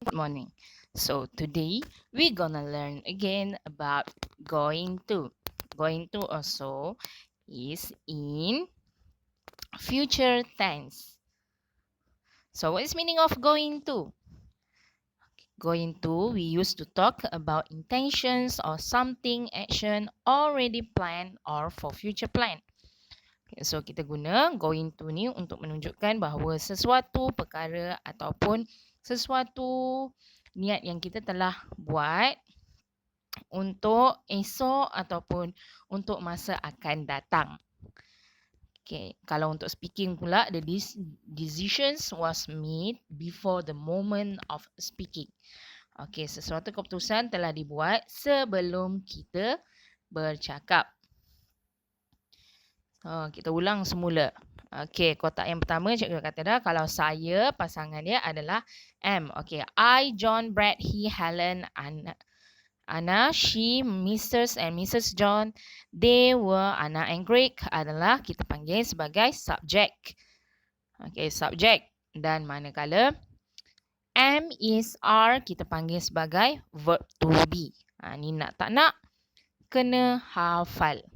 Good morning. So today we're gonna learn again about going to. Going to also is in future tense. So what is meaning of going to? Going to, we used to talk about intentions or something, action already planned or for future plan. Okay, so kita guna going to ni untuk menunjukkan bahawa sesuatu perkara ataupun sesuatu niat yang kita telah buat untuk esok ataupun untuk masa akan datang. Okay, kalau untuk speaking pula, the decisions was made before the moment of speaking. Okay, sesuatu keputusan telah dibuat sebelum kita bercakap. Kita ulang semula. Okay, kotak yang pertama cikgu kata dah, kalau saya, pasangan dia adalah M. Okay, I, John, Brad, he, Helen, Anna, she, Mrs. and Mrs. John, they were, Anna and Greg adalah kita panggil sebagai subject. Okay, subject. Dan manakala am is are kita panggil sebagai verb to be. Ni nak tak nak kena hafal.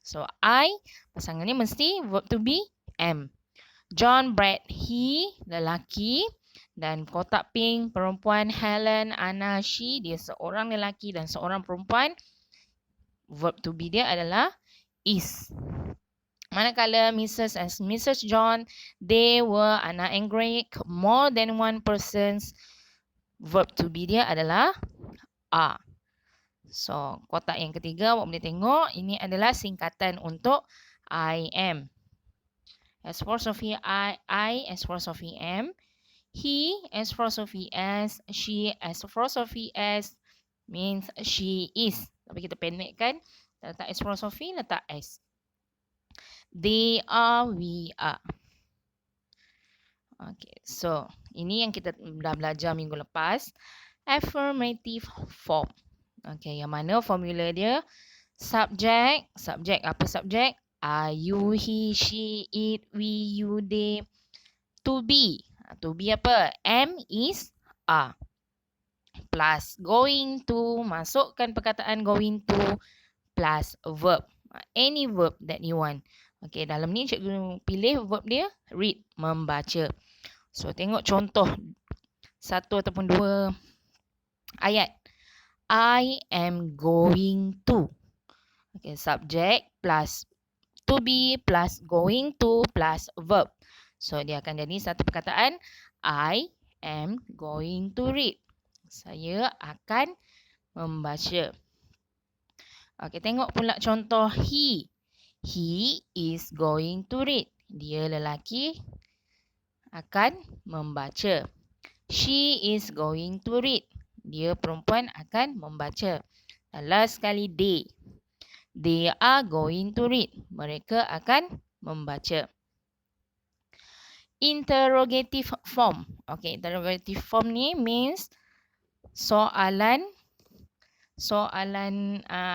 So I, pasangan ni mesti verb to be am. John, Brad, he, lelaki. Dan kotak pink, perempuan, Helen, Anna, she, dia seorang lelaki dan seorang perempuan. Verb to be dia adalah is. Manakala Mrs. and Mrs. John, they were Anna and Greg, more than one person's. Verb to be dia adalah are. So, kotak yang ketiga, awak boleh tengok, ini adalah singkatan untuk I am. As for Sophie, I as for Sophie am. He as for Sophie as, she as for Sophie as means she is. Tapi kita pendekkan, letak as for Sophie, letak s. They are, we are. Okay, so ini yang kita dah belajar minggu lepas. Affirmative form. Okay, yang mana formula dia? Subject. Subject, apa subject? I, you, he, she, it, we, you, they. To be. To be apa? Am, is, are. Plus going to, masukkan perkataan going to plus verb. Any verb that you want. Okay, dalam ni cikgu pilih verb dia read, membaca. So, tengok contoh satu ataupun dua ayat. I am going to. Okay, subject plus to be plus going to plus verb. So, dia akan jadi satu perkataan. I am going to read. Saya akan membaca. Okay, tengok pula contoh he. He is going to read. Dia lelaki akan membaca. She is going to read. Dia perempuan akan membaca. Dan last sekali they. They are going to read. Mereka akan membaca. Interrogative form. Okay, interrogative form ni means soalan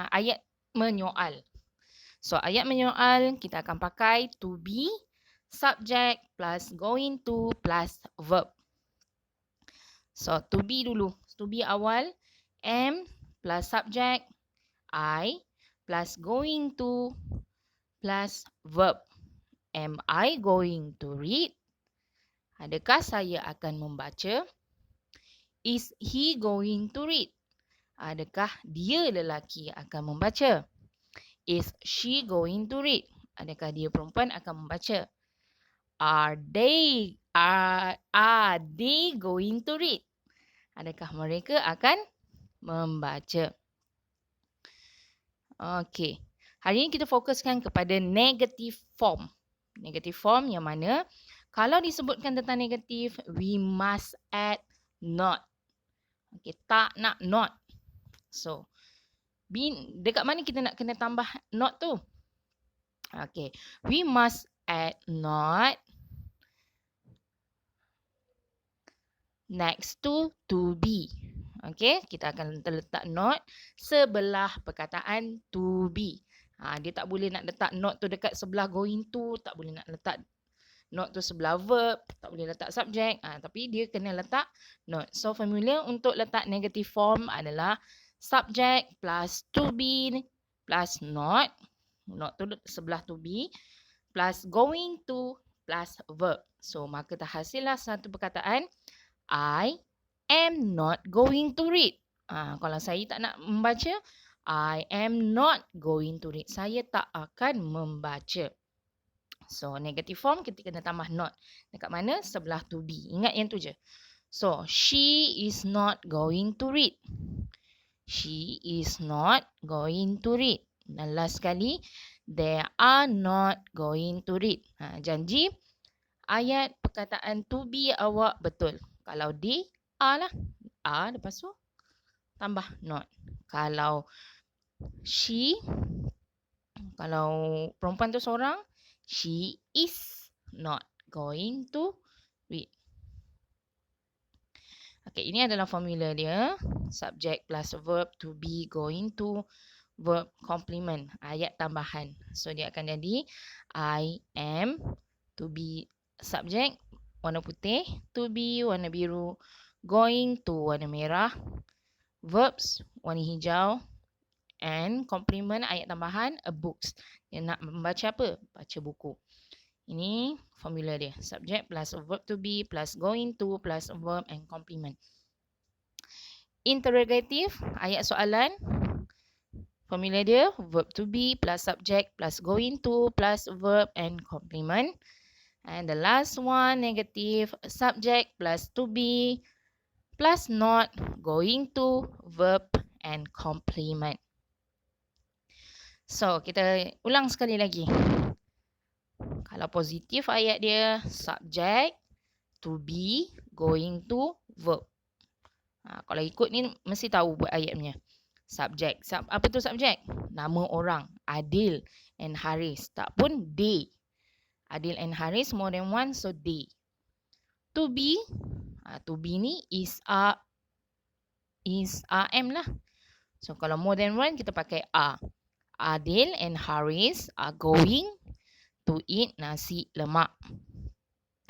ayat menyoal. So, ayat menyoal kita akan pakai to be, subject plus going to plus verb. So, to be dulu. To be awal. Am plus subject. I plus going to plus verb. Am I going to read? Adakah saya akan membaca? Is he going to read? Adakah dia lelaki akan membaca? Is she going to read? Adakah dia perempuan akan membaca? Are they going to read? Adakah mereka akan membaca? Okey. Hari ini kita fokuskan kepada negative form. Negative form yang mana kalau disebutkan tentang negatif, we must add not. Okey, tak nak not. So, dekat mana kita nak kena tambah not tu? Okey, we must add not next to be. Okey, kita akan letak not sebelah perkataan to be. Dia tak boleh nak letak not tu dekat sebelah going to, tak boleh nak letak Not tu sebelah verb, tak boleh letak subjek. Tapi dia kena letak not. So formula untuk letak negative form adalah subject plus to be plus not. Not tu sebelah to be plus going to plus verb. So maka terhasillah satu perkataan, I am not going to read. Kalau saya tak nak membaca, I am not going to read. Saya tak akan membaca. So, negative form kita kena tambah not. Dekat mana? Sebelah to be. Ingat yang tu je. So, she is not going to read. She is not going to read. Dan last sekali, they are not going to read. Janji ayat perkataan to be awak betul. Kalau they are lah. Are lepas tu tambah not. Kalau she, kalau perempuan tu seorang, she is not going to read. Okay, ini adalah formula dia. Subject plus verb to be, going to, verb complement, ayat tambahan. So, dia akan jadi I am, to be subject, warna putih, to be, warna biru, going to, warna merah, verbs, warna hijau, and complement, ayat tambahan, a books. Dia nak membaca apa? Baca buku. Ini formula dia. Subject plus verb to be plus going to plus verb and complement. Interrogative, ayat soalan. Formula dia verb to be plus subject plus going to plus verb and complement. And the last one, negative, subject plus to be plus not, going to, verb and complement. So, kita ulang sekali lagi. Kalau positif ayat dia, subject, to be, going to, verb. Kalau ikut ni, mesti tahu buat ayatnya. Subject. Apa tu subject? Nama orang. Adil and Haris. Tak pun they. Adil and Haris, more than one, so they. To be ni is RM lah. So, kalau more than one, kita pakai are. Adil and Haris are going to eat nasi lemak.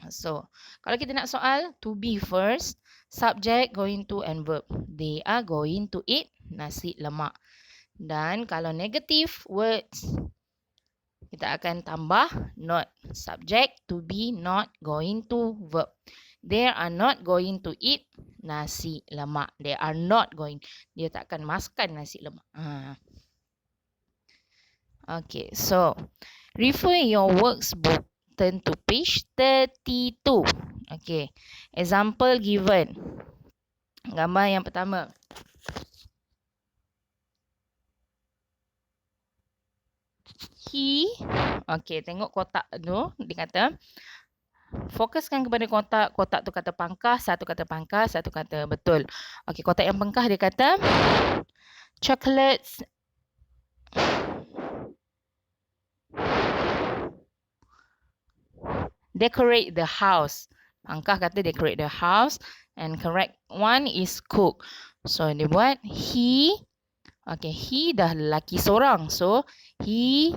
So, kalau kita nak soal, to be first, subject, going to and verb. They are going to eat nasi lemak. Dan kalau negative words, kita akan tambah not. Subject, to be, not, going to, verb. They are not going to eat nasi lemak. They are not going. Dia tak akan makan nasi lemak. Okay, so refer your works book. Turn to page 32. Okay, example given. Gambar yang pertama. He, okay, tengok kotak tu. Dia kata, fokuskan kepada kotak. Kotak tu kata pangkah, satu kata pangkah, satu kata betul. Okay, kotak yang pangkah dia kata, chocolates decorate the house. Pangkah kata decorate the house. And correct one is cook. So, dia buat he. Okay, he dah lelaki seorang. So, he,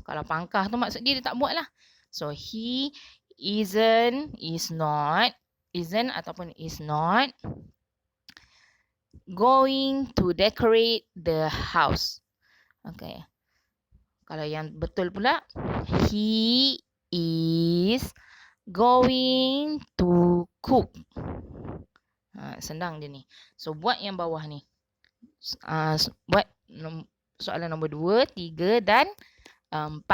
kalau pangkah tu maksud dia tak buat lah. So, he isn't, is not, isn't ataupun is not going to decorate the house. Okay. Kalau yang betul pula, he is going to cook. Senang dia ni. So, buat yang bawah ni. Buat soalan nombor 2, 3 dan 4.